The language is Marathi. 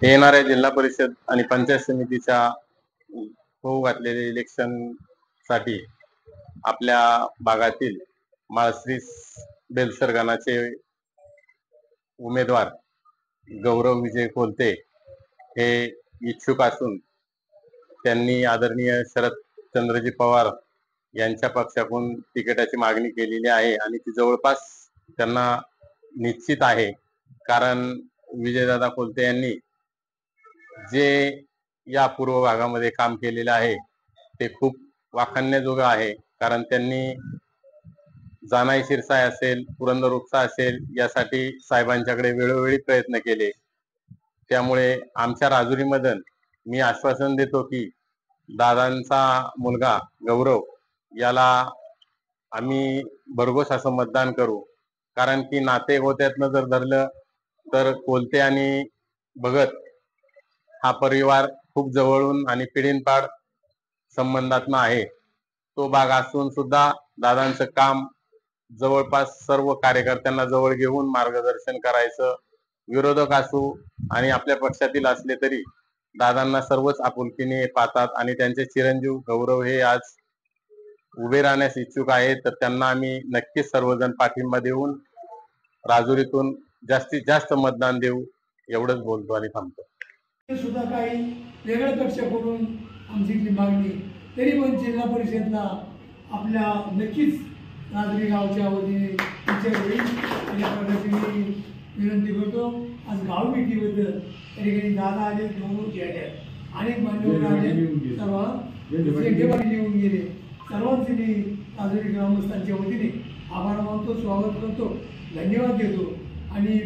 येणाऱ्या जिल्हा परिषद आणि पंचायत समितीच्या होऊ घातलेले इलेक्शन साठी आपल्या भागातील माळश्रीस बेलसर गणाचे उमेदवार गौरव विजय कोलते हे इच्छुक असून त्यांनी आदरणीय शरदचंद्रजी पवार यांच्या पक्षाकडून तिकिटाची मागणी केलेली आहे आणि ती जवळपास त्यांना निश्चित आहे। कारण विजयदादा कोलते यांनी जे या पूर्व भागामध्ये काम केलेले आहे ते खूप वाखाणण्याजोगं आहे। कारण त्यांनी जानाई शिरसाय असेल, पुरंदर उपसा असेल यासाठी साहेबांच्याकडे वेळोवेळी प्रयत्न केले। त्यामुळे आमच्या राजुरीमध्ये मी आश्वासन देतो की दादांचा मुलगा गौरव याला आम्ही भरघोस असं मतदान करू। कारण की नाते गोत्यातनं जर धरलं तर कोलते आणि भगत हा परिवार खूप जवळून आणि पिढीनपाड संबंधातनं आहे। तो भाग असून सुद्धा दादांचं काम जवळपास सर्व कार्यकर्त्यांना जवळ घेऊन मार्गदर्शन करायचं। विरोधक असू आणि आपल्या पक्षातील असले तरी दादांना सर्वच आपुलकीने पाहतात आणि त्यांचे चिरंजीव गौरव हे आज उभे राहण्यास इच्छुक आहेत। तर त्यांना आम्ही नक्कीच सर्वजण पाठिंबा देऊन राजुरीतून जास्तीत जास्त मतदान देऊ एवढंच बोलतो आणि थांबतो। सुद्धा काही वेगळ्या पक्षाकडून आमची मागणी तरी पण जिल्हा परिषदला आपल्या नक्कीच राजुरी गावच्या वतीने या पद्धतीने विनंती करतो। आज गाव भेटीबद्दल तरी दादा आले, गौरवजी आले, अनेक मान्यवर आले, सर्व येऊन गेले। सर्वांचे मी राजुरी ग्रामस्थांच्या वतीने आभार मानतो, स्वागत करतो, धन्यवाद देतो आणि